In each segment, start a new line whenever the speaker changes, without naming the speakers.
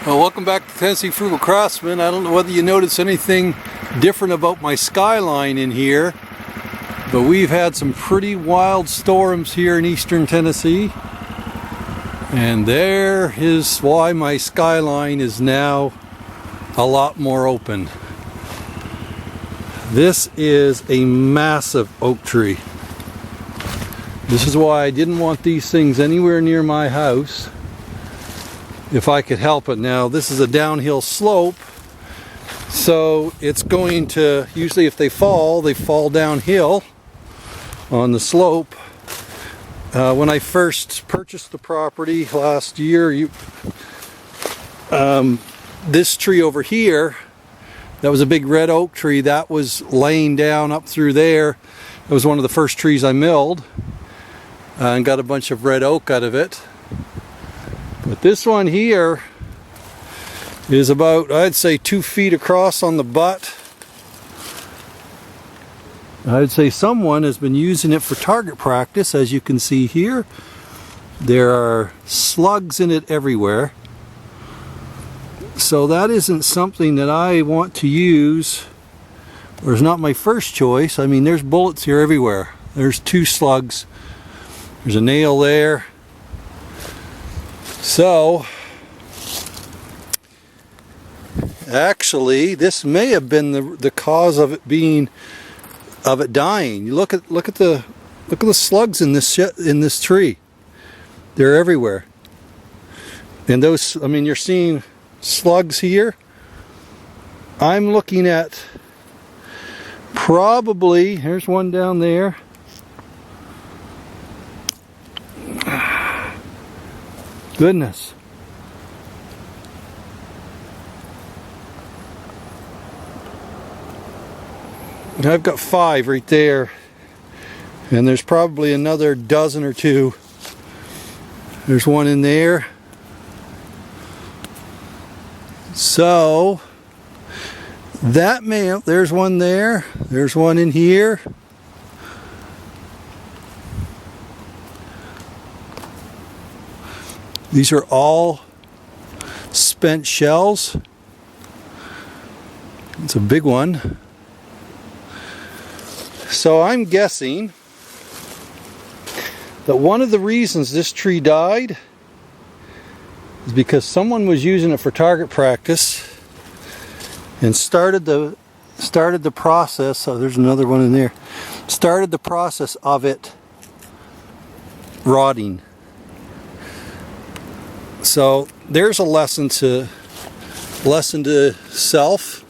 Well, welcome back to Tennessee Frugal Craftsman. I don't know whether you notice anything different about my skyline in here, but we've had some pretty wild storms here in eastern Tennessee. And there is why my skyline is now a lot more open. This is a massive oak tree. This is why I didn't want these things anywhere near my house if I could help it. Now, this is a downhill slope, so it's going to, usually if they fall downhill on the slope. When I first purchased the property last year, this tree over here, that was a big red oak tree that was laying down up through there. It was one of the first trees I milled and got a bunch of red oak out of it. But this one here is about, I'd say, 2 feet across on the butt. I'd say someone has been using it for target practice. As you can see here, there are slugs in it everywhere. So that isn't something that I want to use, or is not my first choice. I mean, there's bullets here everywhere. There's 2 slugs. There's a nail there. So, actually, this may have been the cause of it dying. You look at the slugs in this tree. They're everywhere. And those, I mean, you're seeing slugs here. I'm looking at probably, here's one down there. Goodness. I've got 5 right there, and there's probably another dozen or 2. There's one in there. So that may, there's one there. There's one in here. These are all spent shells. It's a big one. So I'm guessing that one of the reasons this tree died is because someone was using it for target practice and started the process. Oh, there's another one in there. Started the process of it rotting. So there's a lesson to self.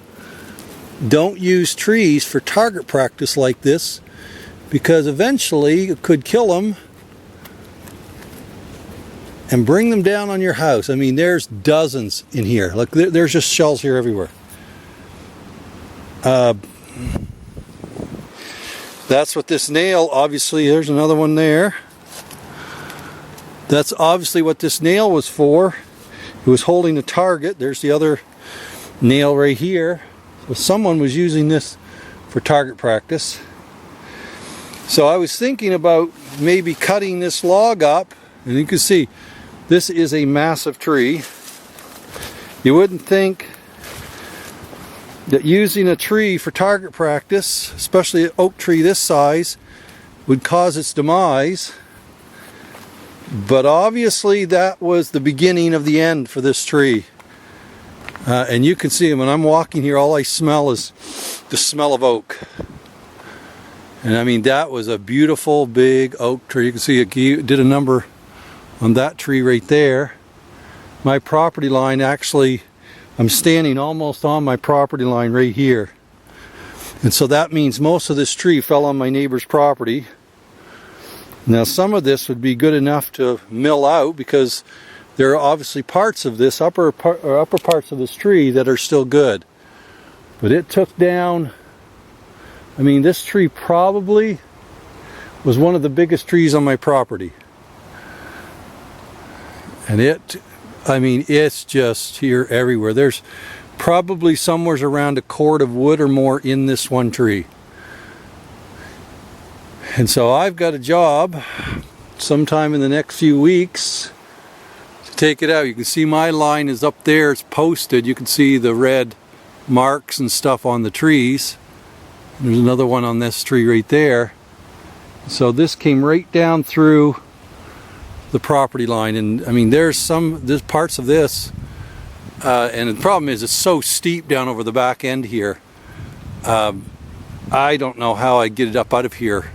Don't use trees for target practice like this, because eventually it could kill them and bring them down on your house. I mean, there's dozens in here. Look, there's just shells here everywhere. That's what this nail, obviously, there's another one there. That's obviously what this nail was for. It was holding the target. There's the other nail right here. So someone was using this for target practice. So I was thinking about maybe cutting this log up, and you can see this is a massive tree. You wouldn't think that using a tree for target practice, especially an oak tree this size, would cause its demise. But obviously that was the beginning of the end for this tree. And you can see when I'm walking here, all I smell is the smell of oak. And I mean, that was a beautiful big oak tree. You can see it did a number on that tree right there. My property line, actually, I'm standing almost on my property line right here. And so that means most of this tree fell on my neighbor's property. Now, some of this would be good enough to mill out, because there are obviously parts of this, upper parts of this tree that are still good. But it took down, I mean, this tree probably was one of the biggest trees on my property. And I mean, it's just here everywhere. There's probably somewhere around a cord of wood or more in this one tree. And so I've got a job sometime in the next few weeks to take it out. You can see my line is up there, it's posted. You can see the red marks and stuff on the trees. There's another one on this tree right there. So this came right down through the property line, and I mean there's parts of this, and the problem is it's so steep down over the back end here. I don't know how I'd get it up out of here,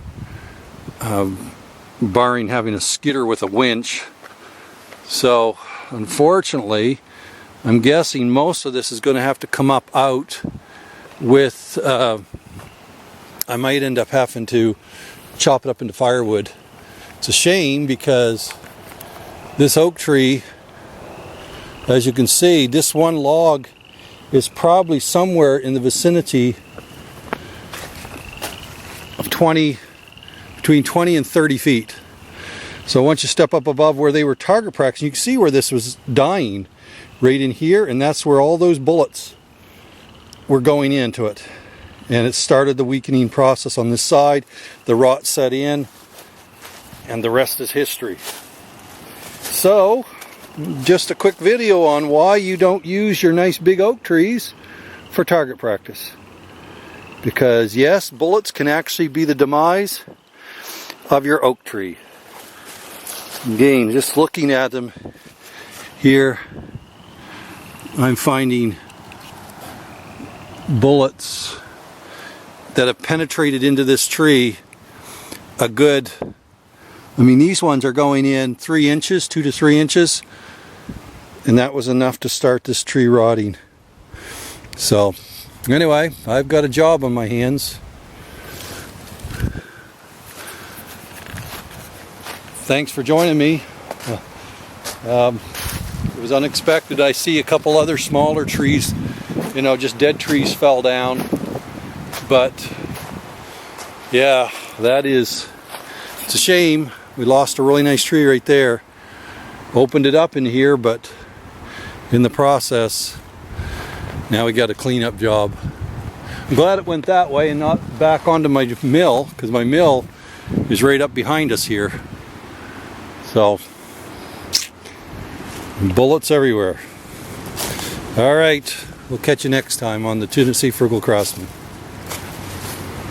barring having a skidder with a winch. So unfortunately, I'm guessing most of this is going to have to come up out with, I might end up having to chop it up into firewood. It's a shame because this oak tree, as you can see, this one log is probably somewhere in the vicinity of between 20 and 30 feet. So once you step up above where they were target practicing, you can see where this was dying right in here, and that's where all those bullets were going into it. And it started the weakening process on this side. The rot set in, and the rest is history. So, just a quick video on why you don't use your nice big oak trees for target practice. Because yes, bullets can actually be the demise of your oak tree. Again, just looking at them here, I'm finding bullets that have penetrated into this tree a good, I mean these ones are going in 3 inches, 2 to 3 inches, and that was enough to start this tree rotting. So anyway, I've got a job on my hands. Thanks for joining me. It was unexpected. I see a couple other smaller trees, you know, just dead trees fell down. But yeah, it's a shame. We lost a really nice tree right there. Opened it up in here, but in the process, now we got a cleanup job. I'm glad it went that way and not back onto my mill, because my mill is right up behind us here. So, bullets everywhere. All right, we'll catch you next time on the Tennessee Frugal Craftsman.